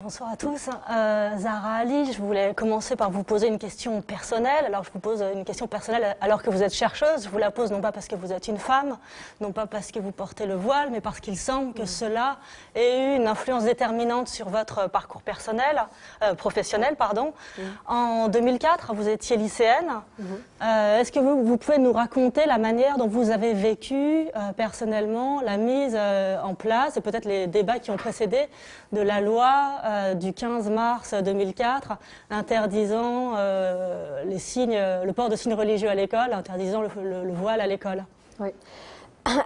Bonsoir à tous. Zahra Ali, je voulais commencer par vous poser une question personnelle. Alors je vous pose une question personnelle alors que vous êtes chercheuse. Je vous la pose non pas parce que vous êtes une femme, non pas parce que vous portez le voile, mais parce qu'il semble que cela ait eu une influence déterminante sur votre parcours personnel, professionnel, pardon. En 2004, vous étiez lycéenne. Est-ce que vous pouvez nous raconter la manière dont vous avez vécu personnellement la mise en place et peut-être les débats qui ont précédé de la loi du 15 mars 2004 interdisant le port de signes religieux à l'école, interdisant le voile à l'école? Oui.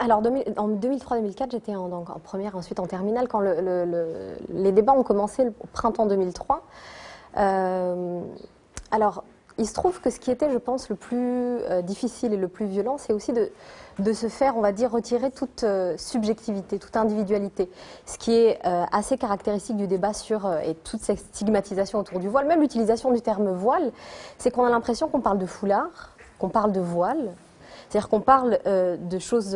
Alors en 2003-2004, j'étais en première, ensuite en terminale, quand les débats ont commencé au printemps 2003. Alors, il se trouve que ce qui était, je pense, le plus difficile et le plus violent, c'est aussi de se faire, on va dire, retirer toute subjectivité, toute individualité. Ce qui est assez caractéristique du débat et toute cette stigmatisation autour du voile, même l'utilisation du terme voile, c'est qu'on a l'impression qu'on parle de foulard, qu'on parle de voile, c'est-à-dire qu'on parle de choses,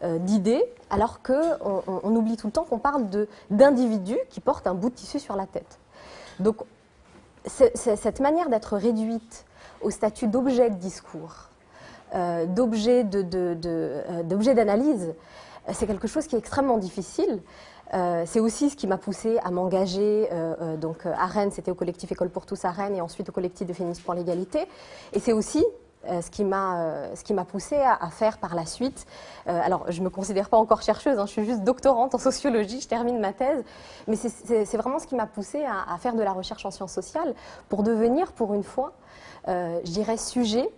d'idées, alors qu'on oublie tout le temps qu'on parle d'individus qui portent un bout de tissu sur la tête. Donc, cette manière d'être réduite au statut d'objet de discours, d'objet d'analyse, c'est quelque chose qui est extrêmement difficile. C'est aussi ce qui m'a poussée à m'engager à Rennes, c'était au collectif École pour tous à Rennes et ensuite au collectif de féministes pour l'égalité. Et c'est aussi ce qui m'a poussée à faire par la suite. Alors, je ne me considère pas encore chercheuse, hein, je suis juste doctorante en sociologie, je termine ma thèse, mais c'est vraiment ce qui m'a poussée à faire de la recherche en sciences sociales pour devenir, pour une fois, je dirais, sujet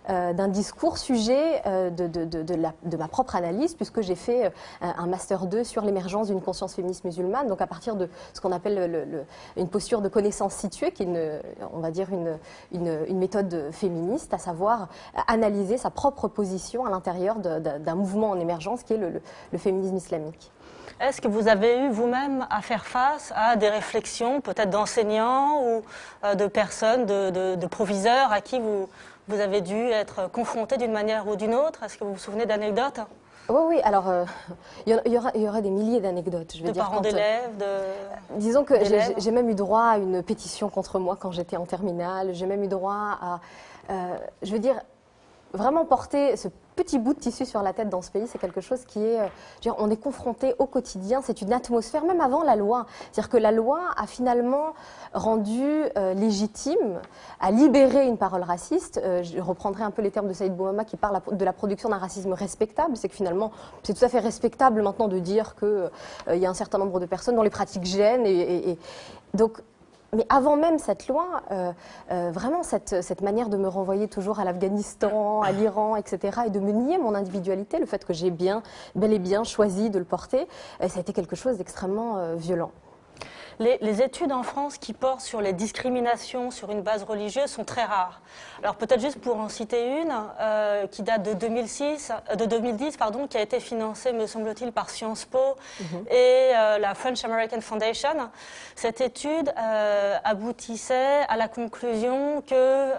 d'un discours, sujet de ma propre analyse, puisque j'ai fait un Master 2 sur l'émergence d'une conscience féministe musulmane, donc à partir de ce qu'on appelle une posture de connaissance située, qui est on va dire une méthode féministe, à savoir analyser sa propre position à l'intérieur d'un mouvement en émergence qui est le féminisme islamique. Est-ce que vous avez eu vous-même à faire face à des réflexions, peut-être d'enseignants ou de personnes, de proviseurs à qui vous avez dû être confronté d'une manière ou d'une autre? Est-ce que vous vous souvenez d'anecdotes? Oui, alors il y aurait des milliers d'anecdotes. De parents d'élèves, disons que j'ai même eu droit à une pétition contre moi quand j'étais en terminale. J'ai même eu droit à, je veux dire, vraiment porter ce petit bout de tissu sur la tête dans ce pays, c'est quelque chose qui est, on est confronté au quotidien, c'est une atmosphère, même avant la loi. C'est-à-dire que la loi a finalement rendu légitime, a libéré une parole raciste. Je reprendrai un peu les termes de Saïd Bouhama qui parle de la production d'un racisme respectable. C'est que finalement, c'est tout à fait respectable maintenant de dire qu'il y a un certain nombre de personnes dont les pratiques gênent. Donc, mais avant même cette loi, vraiment cette manière de me renvoyer toujours à l'Afghanistan, à l'Iran, etc., et de me nier mon individualité, le fait que j'ai bel et bien choisi de le porter, ça a été quelque chose d'extrêmement violent. Les études en France qui portent sur les discriminations sur une base religieuse sont très rares. Alors peut-être juste pour en citer une qui date de 2010, qui a été financée, me semble-t-il, par Sciences Po et la French American Foundation. Cette étude aboutissait à la conclusion que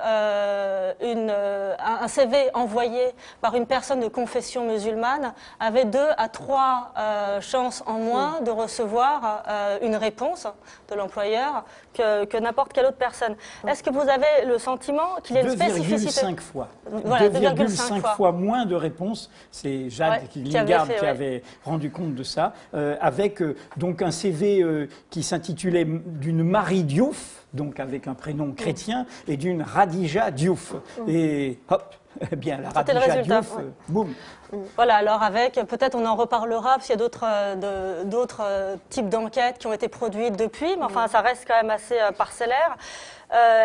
un CV envoyé par une personne de confession musulmane avait 2 à 3 chances en moins de recevoir une réponse de l'employeur que n'importe quelle autre personne. Est-ce que vous avez le sentiment qu'il y a une spécificité 2,5 fois. Voilà, 2,5 fois moins de réponses. C'est Jade Lingard qui avait rendu compte de ça, avec donc un CV qui s'intitulait d'une Marie Diouf, donc avec un prénom chrétien, et d'une Radija Diouf. Et hop, eh bien la Radija Diouf, boum. Voilà, alors peut-être on en reparlera, parce qu'il y a d'autres types d'enquêtes qui ont été produites depuis, mais enfin ça reste quand même assez parcellaire.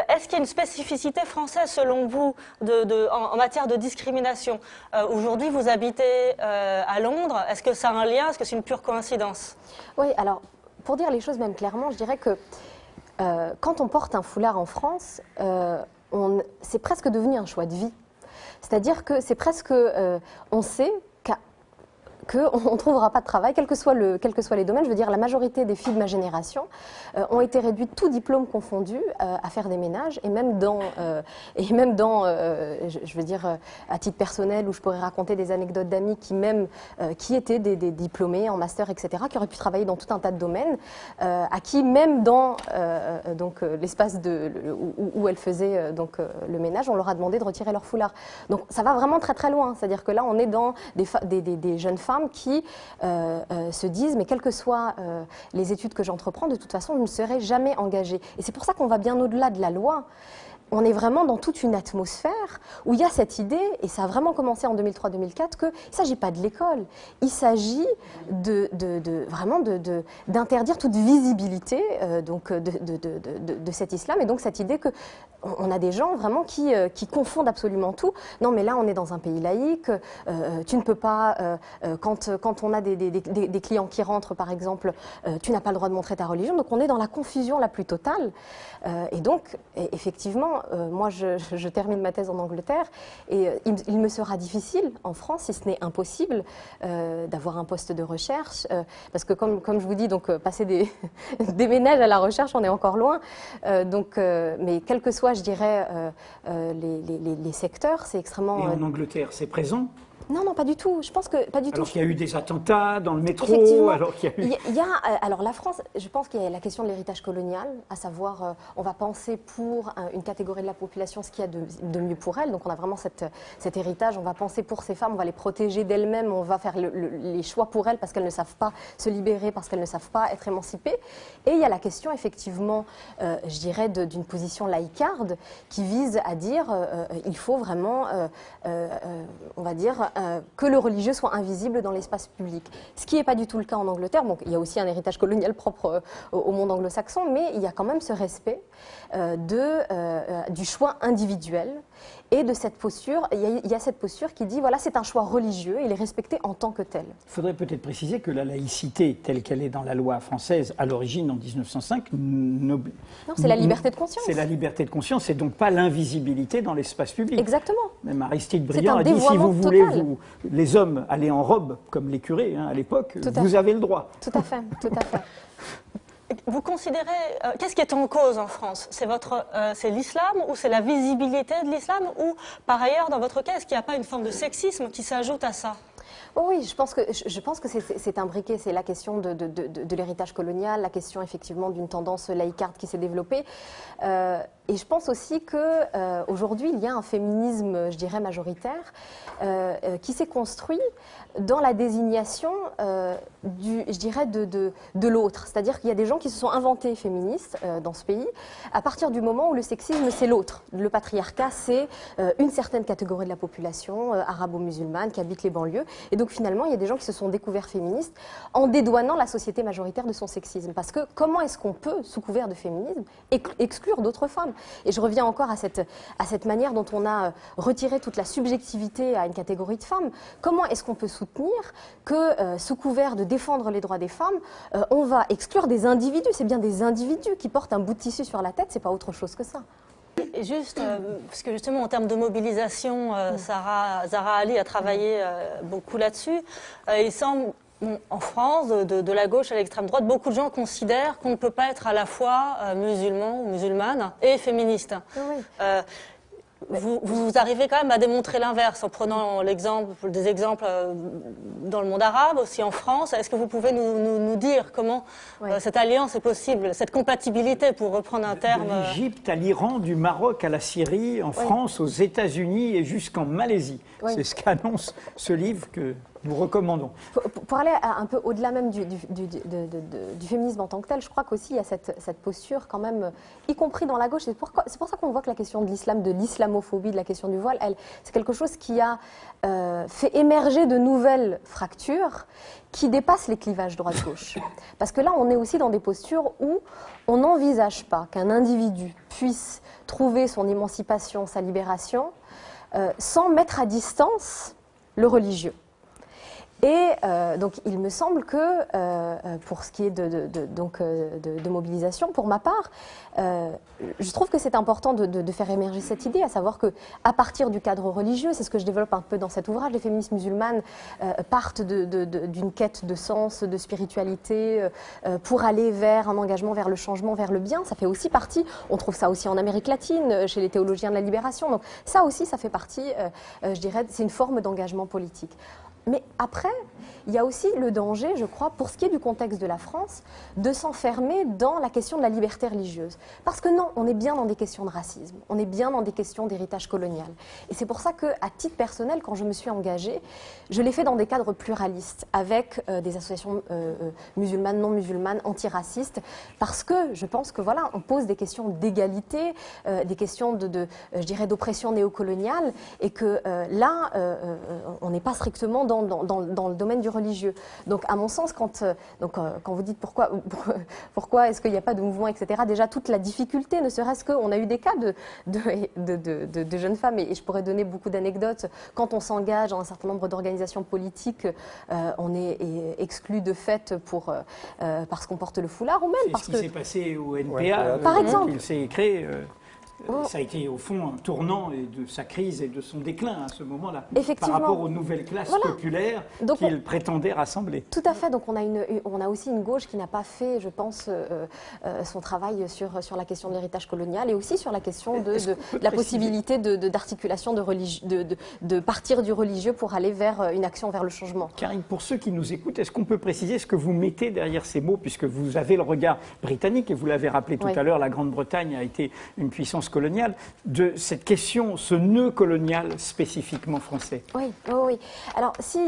Est-ce qu'il y a une spécificité française, selon vous, en matière de discrimination? Aujourd'hui, vous habitez à Londres. Est-ce que ça a un lien? Est-ce que c'est une pure coïncidence? Oui, alors, pour dire les choses même clairement, je dirais que quand on porte un foulard en France, c'est presque devenu un choix de vie. C'est-à-dire que c'est presque, on sait qu'on ne trouvera pas de travail, quels que soient les domaines. Je veux dire, la majorité des filles de ma génération ont été réduites, tout diplôme confondu, à faire des ménages, et même dans je veux dire, à titre personnel, où je pourrais raconter des anecdotes d'amis qui étaient des diplômés en master, etc., qui auraient pu travailler dans tout un tas de domaines, à qui, même dans l'espace où elles faisaient le ménage, on leur a demandé de retirer leur foulard. Donc ça va vraiment très très loin. C'est-à-dire que là, on est dans des jeunes femmes qui se disent, mais quelles que soient les études que j'entreprends, de toute façon, je ne serai jamais engagée. Et c'est pour ça qu'on va bien au-delà de la loi. On est vraiment dans toute une atmosphère où il y a cette idée, et ça a vraiment commencé en 2003-2004, qu'il ne s'agit pas de l'école, il s'agit vraiment d'interdire toute visibilité de cet islam, et donc cette idée qu'on a des gens vraiment qui confondent absolument tout. Non, mais là, on est dans un pays laïque, tu ne peux pas, quand on a des clients qui rentrent, par exemple, tu n'as pas le droit de montrer ta religion, donc on est dans la confusion la plus totale. Et donc, effectivement, moi, je termine ma thèse en Angleterre et il me sera difficile en France, si ce n'est impossible, d'avoir un poste de recherche, parce que comme je vous dis, donc passer des ménages à la recherche, on est encore loin. Mais quel que soit, je dirais, les secteurs, c'est extrêmement. Et en Angleterre, c'est présent? Non, non, pas du tout. Je pense que pas du tout. Alors qu'il y a eu des attentats dans le métro. Alors qu'il y a eu... alors la France, je pense qu'il y a la question de l'héritage colonial, à savoir, on va penser pour une catégorie de la population ce qu'il y a de mieux pour elle. Donc on a vraiment cet héritage. On va penser pour ces femmes, on va les protéger d'elles-mêmes, on va faire les choix pour elles parce qu'elles ne savent pas se libérer, parce qu'elles ne savent pas être émancipées. Et il y a la question effectivement, je dirais, d'une position laïcarde qui vise à dire, il faut vraiment, on va dire, que le religieux soit invisible dans l'espace public. Ce qui n'est pas du tout le cas en Angleterre. Bon, il y a aussi un héritage colonial propre au monde anglo-saxon, mais il y a quand même ce respect du choix individuel et de cette posture. Il y a cette posture qui dit, voilà, c'est un choix religieux, il est respecté en tant que tel. Il faudrait peut-être préciser que la laïcité, telle qu'elle est dans la loi française à l'origine, en 1905, non, c'est la liberté de conscience. C'est la liberté de conscience, et donc pas l'invisibilité dans l'espace public. Exactement. Même Aristide Briand a dit, si vous voulez, les hommes, aller en robe, comme les curés à l'époque, vous avez le droit. Tout à fait, tout à fait. Vous considérez, qu'est-ce qui est en cause en France? C'est l'islam, ou c'est la visibilité de l'islam, ou par ailleurs, dans votre cas, est-ce qu'il n'y a pas une forme de sexisme qui s'ajoute à ça? Oh oui, je pense que c'est imbriqué. C'est la question de l'héritage colonial, la question effectivement d'une tendance laïcarde qui s'est développée. Et je pense aussi qu'aujourd'hui, il y a un féminisme, je dirais, majoritaire, qui s'est construit dans la désignation, je dirais, de l'autre. C'est-à-dire qu'il y a des gens qui se sont inventés féministes dans ce pays, à partir du moment où le sexisme, c'est l'autre. Le patriarcat, c'est une certaine catégorie de la population, arabo-musulmane, qui habite les banlieues. Et donc finalement, il y a des gens qui se sont découverts féministes en dédouanant la société majoritaire de son sexisme. Parce que comment est-ce qu'on peut, sous couvert de féminisme, exclure d'autres femmes? Et je reviens encore à cette manière dont on a retiré toute la subjectivité à une catégorie de femmes. Comment est-ce qu'on peut soutenir que, sous couvert de défendre les droits des femmes, on va exclure des individus? C'est bien des individus qui portent un bout de tissu sur la tête, c'est pas autre chose que ça. Et juste, parce que justement en termes de mobilisation, Zahra Ali a travaillé beaucoup là-dessus. Il semble, en France, de la gauche à l'extrême droite, beaucoup de gens considèrent qu'on ne peut pas être à la fois musulman ou musulmane et féministe. Oui. Vous arrivez quand même à démontrer l'inverse en prenant des exemples dans le monde arabe, aussi en France. Est-ce que vous pouvez nous dire comment cette alliance est possible, cette compatibilité, pour reprendre un terme? De l'Égypte à l'Iran, du Maroc à la Syrie, en France, aux États-Unis et jusqu'en Malaisie. C'est ce qu'annonce ce livre que nous recommandons. Pour aller un peu au-delà même du féminisme en tant que tel, je crois qu'aussi il y a cette posture quand même, y compris dans la gauche. C'est pour ça qu'on voit que la question de l'islam, de l'islamophobie, de la question du voile, c'est quelque chose qui a fait émerger de nouvelles fractures qui dépassent les clivages droite-gauche. Parce que là, on est aussi dans des postures où on n'envisage pas qu'un individu puisse trouver son émancipation, sa libération, sans mettre à distance le religieux. Et donc, il me semble que, pour ce qui est de mobilisation, pour ma part, je trouve que c'est important de faire émerger cette idée, à savoir qu'à partir du cadre religieux, c'est ce que je développe un peu dans cet ouvrage, les féministes musulmanes partent d'une quête de sens, de spiritualité, pour aller vers un engagement vers le changement, vers le bien. Ça fait aussi partie, on trouve ça aussi en Amérique latine, chez les théologiens de la libération. Donc ça aussi, ça fait partie, je dirais, c'est une forme d'engagement politique. Mais après, il y a aussi le danger, je crois, pour ce qui est du contexte de la France, de s'enfermer dans la question de la liberté religieuse. Parce que non, on est bien dans des questions de racisme, on est bien dans des questions d'héritage colonial. Et c'est pour ça qu'à titre personnel, quand je me suis engagée, je l'ai fait dans des cadres pluralistes, avec des associations musulmanes, non musulmanes, antiracistes, parce que je pense que voilà, on pose des questions d'égalité, des questions je dirais, d'oppression néocoloniale, et que là, on n'est pas strictement dans le domaine du religieux. Donc, à mon sens, quand vous dites pourquoi est-ce qu'il n'y a pas de mouvement, etc., déjà, toute la difficulté, ne serait-ce qu'on a eu des cas de jeunes femmes, et je pourrais donner beaucoup d'anecdotes, quand on s'engage dans un certain nombre d'organisations politiques, on est exclu de fait parce qu'on porte le foulard, ou même parce que... C'est ce qui s'est passé au NPA, par exemple. Il s'est créé... Ça a été au fond un tournant de sa crise et de son déclin à ce moment-là, par rapport aux nouvelles classes populaires qu'il prétendait rassembler. Tout à fait, donc on a aussi une gauche qui n'a pas fait, je pense, son travail sur la question de l'héritage colonial, et aussi sur la question de la possibilité d'articulation de partir du religieux pour aller vers une action vers le changement. Karine, pour ceux qui nous écoutent, est-ce qu'on peut préciser ce que vous mettez derrière ces mots, puisque vous avez le regard britannique, et vous l'avez rappelé tout à l'heure, la Grande-Bretagne a été une puissance coloniale, de cette question, ce nœud colonial spécifiquement français. Oui. Alors, si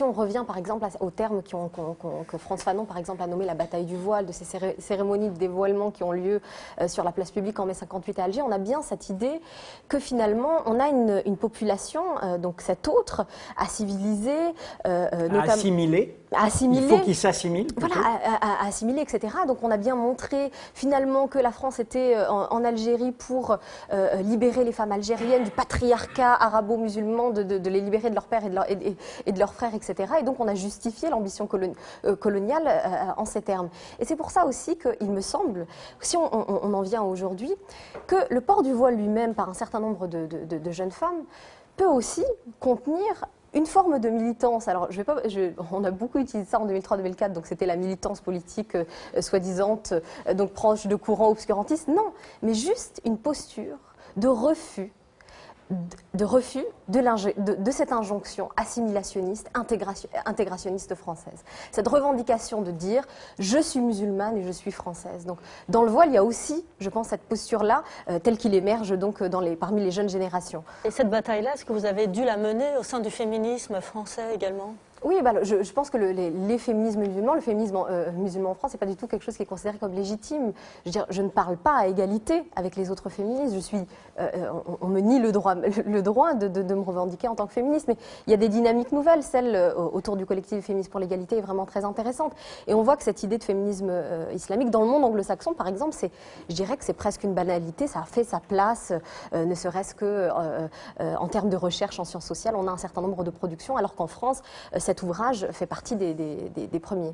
on revient par exemple au terme que Frantz Fanon, par exemple, a nommé la bataille du voile, de ces cérémonies de dévoilement qui ont lieu sur la place publique en mai 58 à Alger, on a bien cette idée que finalement, on a une population, donc cette autre, assimilisée, assimilée. Il faut qu'il s'assimile. Voilà, à assimiler, etc. Donc on a bien montré finalement que la France était en Algérie pour libérer les femmes algériennes du patriarcat arabo-musulman, de les libérer de leur père et de leurs frères, etc. Et donc on a justifié l'ambition coloniale en ces termes. Et c'est pour ça aussi qu'il me semble, si on en vient aujourd'hui, que le port du voile lui-même par un certain nombre de jeunes femmes peut aussi contenir une forme de militance. Alors, on a beaucoup utilisé ça en 2003-2004, donc c'était la militance politique soi-disant, donc proche de courants obscurantistes. Non, mais juste une posture de refus de cette injonction assimilationniste, intégrationniste française. Cette revendication de dire « je suis musulmane et je suis française ». Donc, dans le voile, il y a aussi, je pense, cette posture-là, telle qu'il émerge donc, parmi les jeunes générations. Et cette bataille-là, est-ce que vous avez dû la mener au sein du féminisme français également ? Oui, je pense que les féminismes musulmans, le féminisme musulman en France, c'est pas du tout quelque chose qui est considéré comme légitime. Je veux dire, je ne parle pas à égalité avec les autres féministes. On me nie le droit de me revendiquer en tant que féministe. Mais il y a des dynamiques nouvelles. Celle autour du collectif féministe pour l'égalité est vraiment très intéressante. Et on voit que cette idée de féminisme islamique dans le monde anglo-saxon, par exemple, je dirais que c'est presque une banalité. Ça a fait sa place, ne serait-ce que en termes de recherche en sciences sociales, on a un certain nombre de productions, alors qu'en France, cet ouvrage fait partie des premiers.